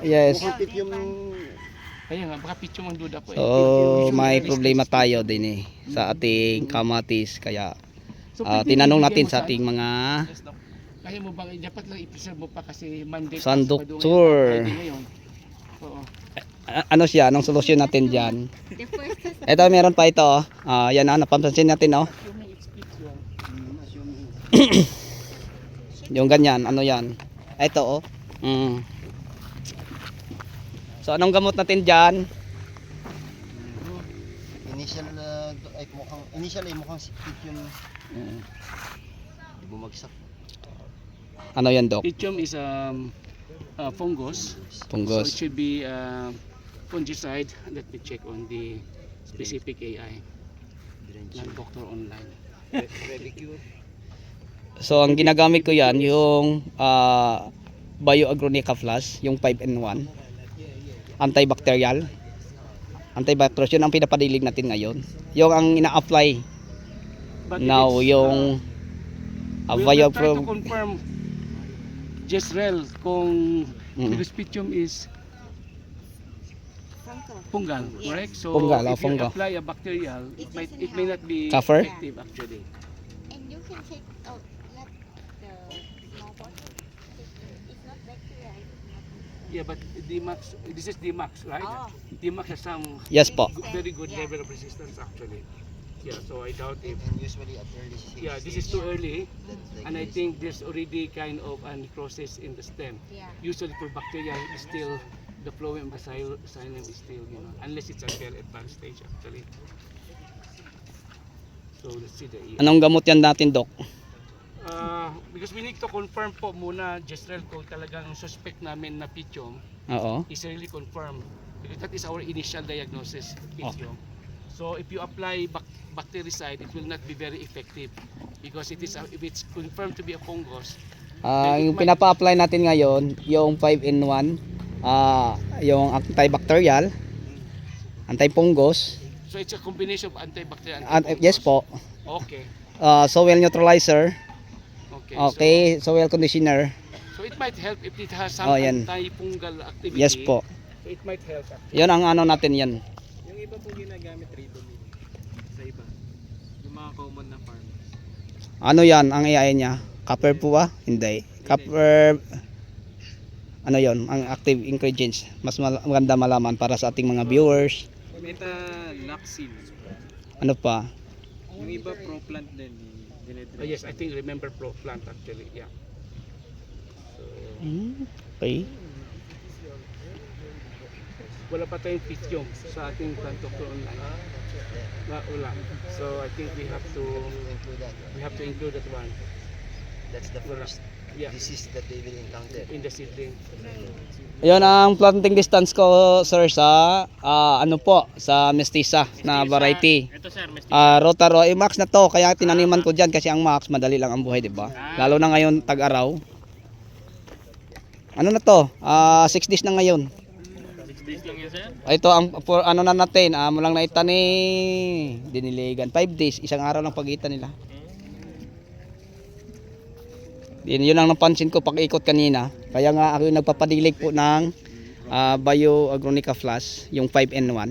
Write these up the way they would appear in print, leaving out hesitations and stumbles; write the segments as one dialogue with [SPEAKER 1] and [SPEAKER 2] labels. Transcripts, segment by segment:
[SPEAKER 1] Yes.
[SPEAKER 2] Mukhang Pythium.
[SPEAKER 3] Kaya nga, baka Pythium ang duda ko eh.
[SPEAKER 1] So may problema tayo din sa ating kamatis, kaya tinanong natin sa ating mga
[SPEAKER 3] Yes, Doc. Kaya mo bang dapat lang i-preserve mo pa kasi Monday
[SPEAKER 1] San
[SPEAKER 3] pa,
[SPEAKER 1] Doktor.
[SPEAKER 3] Friday ngayon. Oo.
[SPEAKER 1] ano siya, anong solusyon natin diyan? Ito meron pa ito. Yan napapansin natin
[SPEAKER 3] Assuming it's Pythium.
[SPEAKER 1] Yung ganyan, ano yan? Ito So anong gamot natin diyan?
[SPEAKER 2] Initial ay mukhang si Pythium. Di bumagsak.
[SPEAKER 1] Ano yan, Doc?
[SPEAKER 3] Pythium is fungus. So it
[SPEAKER 1] Fungus.
[SPEAKER 3] should be fungicide. Let me check on the specific AI. Ng doctor online.
[SPEAKER 1] So ang ginagamit ko yan, yung Bioagronica Plus, yung 5-in-1. Antibacterial. Antibacterial, yun ang pinapadilig natin ngayon. Yung ang ina-apply
[SPEAKER 3] But
[SPEAKER 1] now, yung
[SPEAKER 3] we'll try to confirm Jezreel kung because Pythium is fungal, correct? So
[SPEAKER 1] Fungal,
[SPEAKER 3] if you
[SPEAKER 1] fungal.
[SPEAKER 3] apply a bacterial, it may not be
[SPEAKER 1] Tougher?
[SPEAKER 3] effective actually.
[SPEAKER 4] And you can check out not the small one. It's not bacteria.
[SPEAKER 3] Yeah, but D-Max, this is D-Max, right?
[SPEAKER 4] Oh.
[SPEAKER 3] D-Max has some
[SPEAKER 1] Yes po.
[SPEAKER 3] very good level of resistance actually. Yeah, so I doubt if
[SPEAKER 2] And usually at early stage.
[SPEAKER 3] yeah, this is too early,
[SPEAKER 2] That's like
[SPEAKER 3] and I
[SPEAKER 2] this.
[SPEAKER 3] think there's already kind of a necrosis in the stem.
[SPEAKER 4] Yeah.
[SPEAKER 3] Usually for bacteria, it's still the flowing of the xylem is still, unless it's a very advanced stage actually. So let's see the
[SPEAKER 1] Anong gamot yan natin, Doc?
[SPEAKER 3] because we need to confirm po muna, Jezreel, kung talagang suspect namin na Pythium
[SPEAKER 1] Oo.
[SPEAKER 3] is really confirmed. Because that is our initial diagnosis, Pythium. So if you apply bactericide, it will not be very effective because if it's confirmed to be a fungus.
[SPEAKER 1] Yung pinapa-apply natin ngayon, yung 5-in-1, yung antibacterial, antifungus,
[SPEAKER 3] So it's a combination of antibacterial and
[SPEAKER 1] and
[SPEAKER 3] antifungus.
[SPEAKER 1] yes po,
[SPEAKER 3] Okay.
[SPEAKER 1] soil neutralizer,
[SPEAKER 3] Okay.
[SPEAKER 1] okay, soil conditioner,
[SPEAKER 3] So it might help if it has some
[SPEAKER 1] yan.
[SPEAKER 3] antifungal activity.
[SPEAKER 1] yes po.
[SPEAKER 3] So it might help actually.
[SPEAKER 1] Yun ang ano natin yan.
[SPEAKER 5] Yung iba po ginagamit rito sa iba. Yung mga common na farmers.
[SPEAKER 1] Ano yan, ang AI niya? Copper po ba? Hindi. Copper, ano yon, ang active ingredients. Mas maganda malaman para sa ating mga viewers.
[SPEAKER 5] Metalaxin.
[SPEAKER 1] Ano pa?
[SPEAKER 5] Yung iba proplant din.
[SPEAKER 3] Yes, I think remember Pro Plant actually. Yeah. So,
[SPEAKER 1] Okay.
[SPEAKER 3] wala pa tayong Pythium sa ating plant doctor online. Wala. So I think we have to include that one.
[SPEAKER 2] That's the first
[SPEAKER 3] Yeah.
[SPEAKER 2] disease that they will encounter.
[SPEAKER 3] In the seedling.
[SPEAKER 1] Yun ang planting distance ko, sir, sa ano po, sa mestiza na variety.
[SPEAKER 5] Ito sir,
[SPEAKER 1] Rotaro, max na to, kaya tinaniman ko diyan kasi ang max madali lang ang buhay, 'di ba? Lalo na ngayon tag-araw. Ano na to? 6 days na ngayon.
[SPEAKER 5] 6 days lang yan sir?
[SPEAKER 1] Ito ang ano na natin, mo lang naitani diniligan 5 days, isang araw lang pagitan nila. Yun ang napansin ko pag ikot kanina. Kaya nga ako yung nagpapadilig po ng Bioagronica Plus, yung 5-in-1.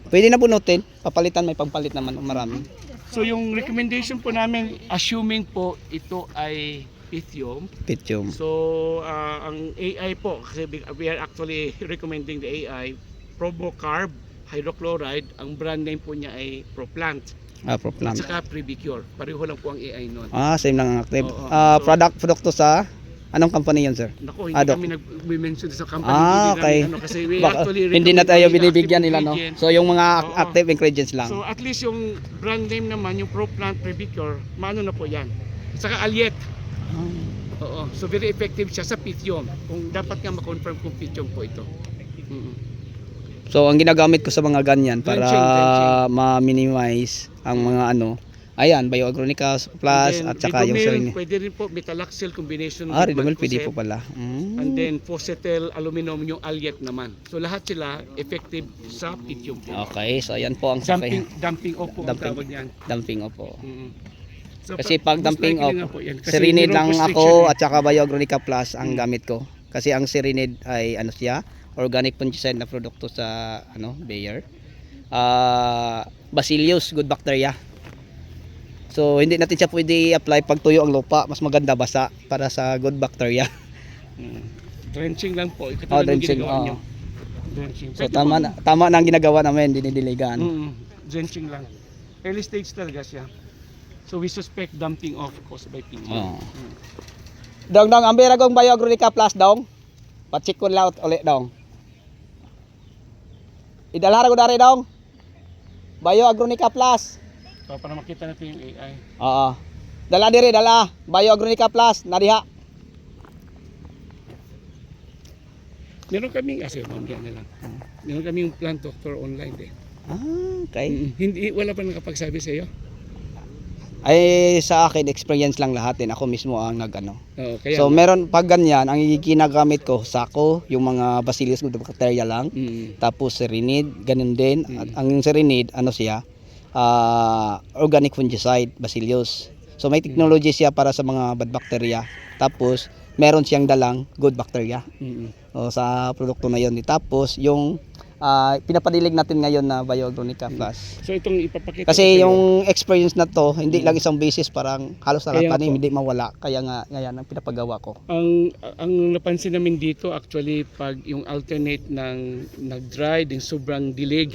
[SPEAKER 1] Pwede na bunutin, papalitan, may pagpalit naman marami.
[SPEAKER 3] So yung recommendation po namin, assuming po ito ay Pythium.
[SPEAKER 1] Pythium.
[SPEAKER 3] So ang AI po, kasi we are actually recommending the AI, Probocarb hydrochloride, ang brand name po niya ay ProPlant. At
[SPEAKER 1] Proplan.
[SPEAKER 3] saka Previcure. Pareho lang po ang AI nun.
[SPEAKER 1] Same lang ang active.
[SPEAKER 3] Oo.
[SPEAKER 1] Produkto sa anong company yun, sir?
[SPEAKER 3] Naku,
[SPEAKER 1] Ah,
[SPEAKER 3] hindi
[SPEAKER 1] Doc.
[SPEAKER 3] kami nag-mention sa company.
[SPEAKER 1] Okay.
[SPEAKER 3] Kasi we
[SPEAKER 1] Baka,
[SPEAKER 3] actually
[SPEAKER 1] hindi na
[SPEAKER 3] recommend
[SPEAKER 1] tayo
[SPEAKER 3] only the
[SPEAKER 1] binibigyan
[SPEAKER 3] active
[SPEAKER 1] nila, no?
[SPEAKER 3] ingredient.
[SPEAKER 1] So yung mga
[SPEAKER 3] Oo.
[SPEAKER 1] active ingredients lang.
[SPEAKER 3] So at least yung brand name naman, yung ProPlant Previcure, maano na po yan. At saka Aliet. Oo. So very effective siya sa Pythium. Kung dapat nga ma-confirm kung Pythium po ito.
[SPEAKER 1] So ang ginagamit ko sa mga ganyan para
[SPEAKER 3] Drenching.
[SPEAKER 1] ma-minimize ang mga ano, ayan, Bioagronica Plus at saka yung
[SPEAKER 3] Ridomil,
[SPEAKER 1] sir.
[SPEAKER 3] pwede rin po Metalaxyl combination.
[SPEAKER 1] Ridomil pwede
[SPEAKER 3] Mancozeb.
[SPEAKER 1] po pala.
[SPEAKER 3] And then Fosetel aluminum yung Aliet naman. So lahat sila effective sa Pythium po.
[SPEAKER 1] Okay, so ayan po ang sakay.
[SPEAKER 3] Dumping off po ang
[SPEAKER 1] Dumping.
[SPEAKER 3] tawag niyan.
[SPEAKER 1] Dumping off po.
[SPEAKER 3] So,
[SPEAKER 1] Kasi pag
[SPEAKER 3] most
[SPEAKER 1] dumping
[SPEAKER 3] likely
[SPEAKER 1] off,
[SPEAKER 3] nga po yan. Kasi
[SPEAKER 1] Serenade
[SPEAKER 3] mayroong
[SPEAKER 1] lang
[SPEAKER 3] restriction
[SPEAKER 1] ako
[SPEAKER 3] eh.
[SPEAKER 1] at saka Bioagronica Plus ang gamit ko. Kasi ang Serenade ay ano siya, organic fungicide na produkto sa Bayer. Bacillus good bacteria. So hindi natin siya pwede i-apply pag tuyo ang lupa, mas maganda basa para sa good bacteria.
[SPEAKER 3] Drenching lang po.
[SPEAKER 1] Oh, drenching.
[SPEAKER 3] Ginagawa nyo. Drenching.
[SPEAKER 1] So
[SPEAKER 3] Pwede
[SPEAKER 1] tama na ang ginagawa namin, dinidiligan.
[SPEAKER 3] Drenching lang. Early stage talaga siya. So we suspect dumping off caused by PE.
[SPEAKER 1] Oh. Dong ang biragong Bioagronica Plus dong. Pa-check ko laut ulit dong. Idalhara ko dari dong. Bioagronica Plus.
[SPEAKER 3] So para makita natin yung AI.
[SPEAKER 1] Oo. Dala diri, dala. Bioagronica Plus, nadiha.
[SPEAKER 3] Meron kaming mamaya na lang. Meron kaming plant doctor online din.
[SPEAKER 1] Okay.
[SPEAKER 3] Hindi wala pa nakapagsabi sa iyo.
[SPEAKER 1] Ay sa akin experience lang lahat din. Ako mismo ang nagano.
[SPEAKER 3] Oo, kaya
[SPEAKER 1] So meron pag ganyan, ang ginagamit ko sako, yung mga Bacillus good bacteria lang. Tapos Serenade, ganun din. At ang Serenade siya? Organic fungicide, Bacillus. So may technology siya para sa mga bad bacteria. Tapos meron siyang dalang good bacteria. Sa produkto na 'yon. Tapos yung pinapadilig natin ngayon na Bioagronica Plus.
[SPEAKER 3] So itong ipapakita
[SPEAKER 1] Kasi
[SPEAKER 3] ko sa iyo.
[SPEAKER 1] yung experience na to, hindi lang isang basis, parang halos
[SPEAKER 3] Kaya
[SPEAKER 1] nakatanim,
[SPEAKER 3] po.
[SPEAKER 1] hindi mawala. Kaya nga ngayon ang pinapagawa ko.
[SPEAKER 3] Ang napansin namin dito actually pag yung alternate ng nag-dry din sobrang dilig.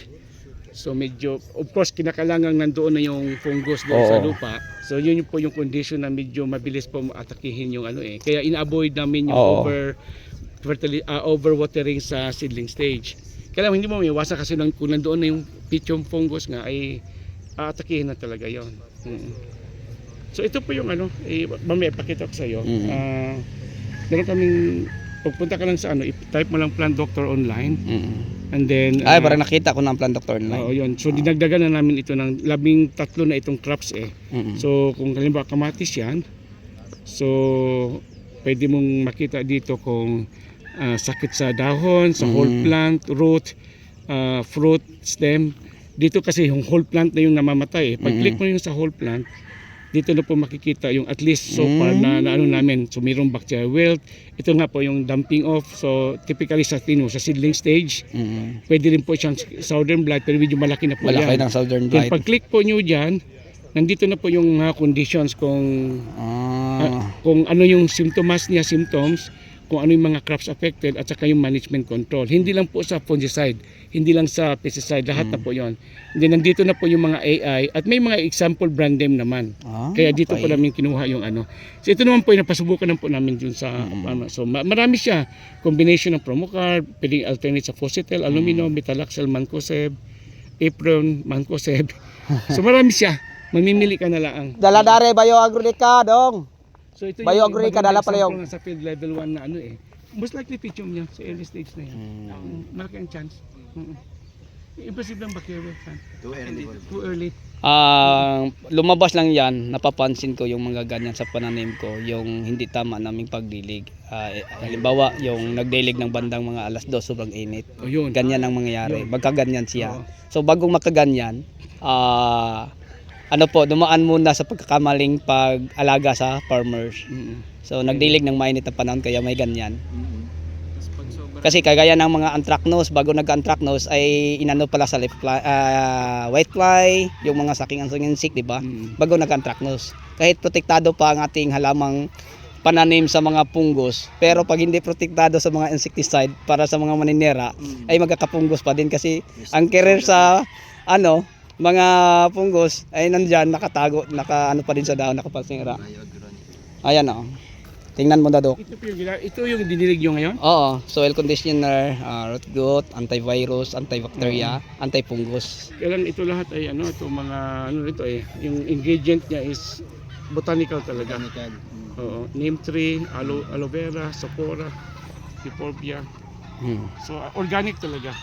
[SPEAKER 3] So medyo of course kinakailangan nandoon na yung fungus doon sa
[SPEAKER 1] Oo.
[SPEAKER 3] lupa. So yun po yung condition na medyo mabilis po atakihin yung Kaya ina-avoid namin yung
[SPEAKER 1] Oo.
[SPEAKER 3] overwatering sa seedling stage. Kaya hindi mo maiwasan kasi kung nandoon na yung pitchum fungus nga ay atakihin na talaga yon. So ito po yung mamaya ipakita ko sa iyo. Meron kaming pagpunta ka lang sa i-type mo lang plant doctor online and then
[SPEAKER 1] Ay, parang nakita ko ng plant doctor online.
[SPEAKER 3] oo, yun. So dinagdagan na namin ito ng 13 na itong crops So kung halimbawa kamatis yan, so pwede mong makita dito kung sakit sa dahon, sa whole plant, root, fruit, stem. Dito kasi yung whole plant na yung namamatay. Pag click mo yung sa whole plant, dito na po makikita yung at least so far na namin. So mayroong bacterial wilt. Ito nga po yung dumping off. So typically sa seedling stage, pwede rin po siyang southern blight pero medyo malaki na po
[SPEAKER 1] Malaki
[SPEAKER 3] yan.
[SPEAKER 1] ng southern
[SPEAKER 3] Then
[SPEAKER 1] blight.
[SPEAKER 3] pag click po nyo dyan, nandito na po yung conditions kung ano yung symptoms, kung ano yung mga crops affected at saka yung management control. Hindi lang po sa fungicide, hindi lang sa pesticide, lahat na po yon. Then nandito na po yung mga AI at may mga example brand name naman. Kaya dito po namin kinuha yung So ito naman po yung napasubukan na po namin dun sa So marami siya. Combination ng Promocarb, pwedeng alternate sa Fossetel, Aluminum, Metalaxyl, Mancozeb, Apron, Mancozeb. So marami siya. Mamimili ka na lang.
[SPEAKER 1] Dala dare Bioagronica dong.
[SPEAKER 3] So ito
[SPEAKER 1] Bioagronica, dala pala yung-
[SPEAKER 3] example na sa field level 1 na Most likely pitchum yan sa early stage na yan. Malaki ang chance. Imposible ang bacteria.
[SPEAKER 2] Too early.
[SPEAKER 3] Too early.
[SPEAKER 1] Lumabas lang yan, napapansin ko yung mga ganyan sa pananim ko, yung hindi tama naming pagdilig. Halimbawa, yung nagdilig ng bandang mga alas 2, sobrang init.
[SPEAKER 3] O yun.
[SPEAKER 1] Ganyan ang mangyayari. Magkaganyan siya. So bagong makaganyan, dumaan muna sa pagkakamaling pag-alaga sa farmers. So nagdilig ng mainit na panahon kaya may ganyan.
[SPEAKER 5] Tapos pag sobrang
[SPEAKER 1] Kasi kagaya ng mga anthracnose, bago nag-anthracnose ay inano pala sa whitefly, yung mga saking insect, di ba? Bago nag-anthracnose. Kahit protektado pa ang ating halamang pananim sa mga punggos, pero pag hindi protektado sa mga insecticide para sa mga maninira, ay magkakapunggos pa din kasi ang carrier sa mga punggos ay nandyan, nakatago, pa din sa dahon, nakapasira.
[SPEAKER 2] Bioagronica.
[SPEAKER 1] Ayan tingnan mo na, Dok.
[SPEAKER 3] Ito yung dinilig nyo ngayon?
[SPEAKER 1] Oo, soil conditioner, root growth, antivirus, antibacteria, antifungus.
[SPEAKER 3] Kailan ito lahat ay ito mga yung ingredient niya is botanical talaga.
[SPEAKER 2] Botanical.
[SPEAKER 3] Oo, neem tree, aloe vera, sapora, euphorbia. So organic talaga.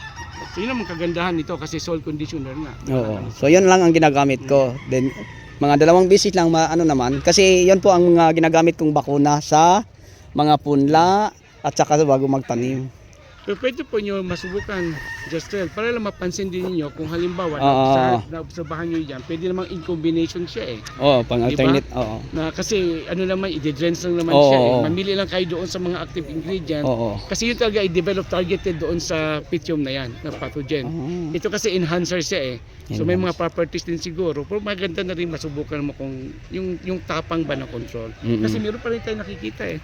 [SPEAKER 3] So yun ang kagandahan nito kasi soil conditioner nga.
[SPEAKER 1] Oo. So yun lang ang ginagamit ko. Then mga 2 beses lang naman kasi yun po ang mga ginagamit kong bakuna sa mga punla at saka bago magtanim.
[SPEAKER 3] Pero pwede po nyo masubukan, Justel, para lang mapansin din ninyo kung halimbawa
[SPEAKER 1] Oo.
[SPEAKER 3] naobserbahan nyo yan, pwede namang in combination siya eh.
[SPEAKER 1] Oo, pang alternate. Oo.
[SPEAKER 3] Na kasi ano naman, i-drench lang naman
[SPEAKER 1] Oo,
[SPEAKER 3] siya eh.
[SPEAKER 1] oo.
[SPEAKER 3] Mamili lang kayo doon sa mga active ingredient.
[SPEAKER 1] Oo.
[SPEAKER 3] Kasi yun talaga i-develop targeted doon sa pythium na yan, na pathogen.
[SPEAKER 1] Ah.
[SPEAKER 3] Ito kasi enhancer siya eh. So may mga
[SPEAKER 1] Enhance.
[SPEAKER 3] properties din siguro. Pero maganda na rin masubukan mo kung yung tapang ba na control.
[SPEAKER 1] Mm-mm.
[SPEAKER 3] Kasi meron pa rin tayo nakikita eh.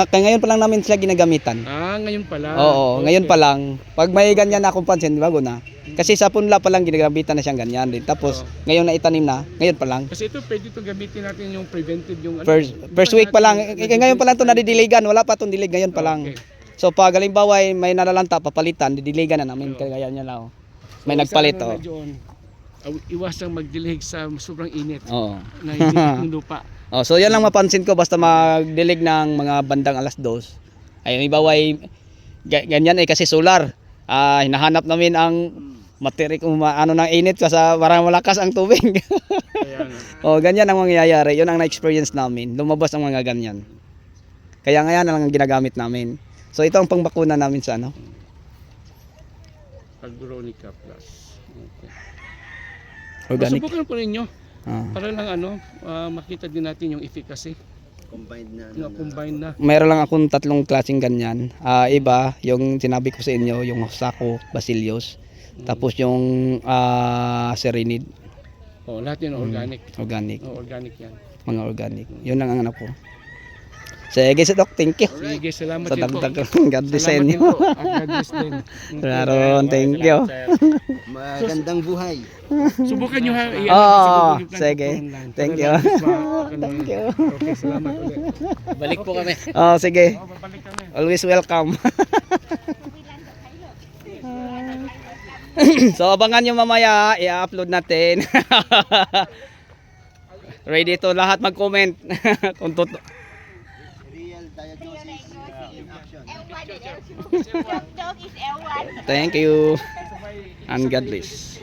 [SPEAKER 1] Kaya ngayon pa lang namin sila ginagamitan.
[SPEAKER 3] Ngayon pala.
[SPEAKER 1] Oo,
[SPEAKER 3] Okay.
[SPEAKER 1] ngayon pa lang. Pag may ganyan na akong pansin, bago na. Kasi sa punla pa lang ginagamitan na siyang ganyan din. Tapos ngayon na itanim na, ngayon pa lang.
[SPEAKER 3] Kasi ito pwede ito gamitin natin yung preventive yung
[SPEAKER 1] First week pa lang. Ngayon pa lang ito nadidiligan. Wala pa itong dilig. Ngayon pa lang.
[SPEAKER 3] Okay.
[SPEAKER 1] So pag halimbawa may nalalanta, papalitan, didiligan na namin. Kaya niya lang. May nagpalit.
[SPEAKER 3] Isa ano
[SPEAKER 1] Oh.
[SPEAKER 3] na dyan, iwasang magdilig sa sobrang init
[SPEAKER 1] Oo.
[SPEAKER 3] na hindi ng lupa.
[SPEAKER 1] Oh, so yan lang mapansin ko basta magdilig ng mga bandang alas 2. Ay halimbawa ay ganyan ay kasi solar. Hinahanap namin ang materik ano ng init kasi parang malakas ang tubig.
[SPEAKER 3] Kaya nga.
[SPEAKER 1] Oh, ganyan ang mangyayari. 'Yun ang na-experience namin. Lumabas ang mga ganyan. Kaya ngayon lang ang ginagamit namin. So ito ang pangbakuna namin sa ano.
[SPEAKER 3] Agronica Plus. Okay.
[SPEAKER 1] Organic.
[SPEAKER 3] Masubukan po ninyo
[SPEAKER 1] Ah.
[SPEAKER 3] para lang makita din natin yung efficacy.
[SPEAKER 2] Combined na.
[SPEAKER 3] Yung combine na.
[SPEAKER 1] Meron lang akong 3 klaseng ganyan. Iba, yung sinabi ko sa inyo, yung Hosako, Bacillus. Tapos yung Serenid,
[SPEAKER 3] Oh, lahat yun organic.
[SPEAKER 1] organic.
[SPEAKER 3] Oh, organic yan.
[SPEAKER 1] Mga organic. Yun ang ano ko. Sige sa Doc, thank you.
[SPEAKER 3] Sige, salamat
[SPEAKER 1] Sa
[SPEAKER 3] din po.
[SPEAKER 1] dagdag God bless sa
[SPEAKER 3] Salamat din
[SPEAKER 1] inyo.
[SPEAKER 3] po. God bless din.
[SPEAKER 1] Claro, thank you.
[SPEAKER 2] Magandang buhay.
[SPEAKER 3] Subukan nyo ha.
[SPEAKER 1] Oo, sige. Thank you.
[SPEAKER 3] Thank you. Okay, salamat ulit.
[SPEAKER 5] Balik po kami.
[SPEAKER 1] Oh, sige.
[SPEAKER 3] Babalik kami.
[SPEAKER 1] Always welcome. So abangan nyo mamaya, i-upload natin. Ready to lahat mag-comment. Kung totoo.
[SPEAKER 2] Real diagnosis in action.
[SPEAKER 4] L1 and L2. Dog is L1.
[SPEAKER 1] Thank you. And God bless.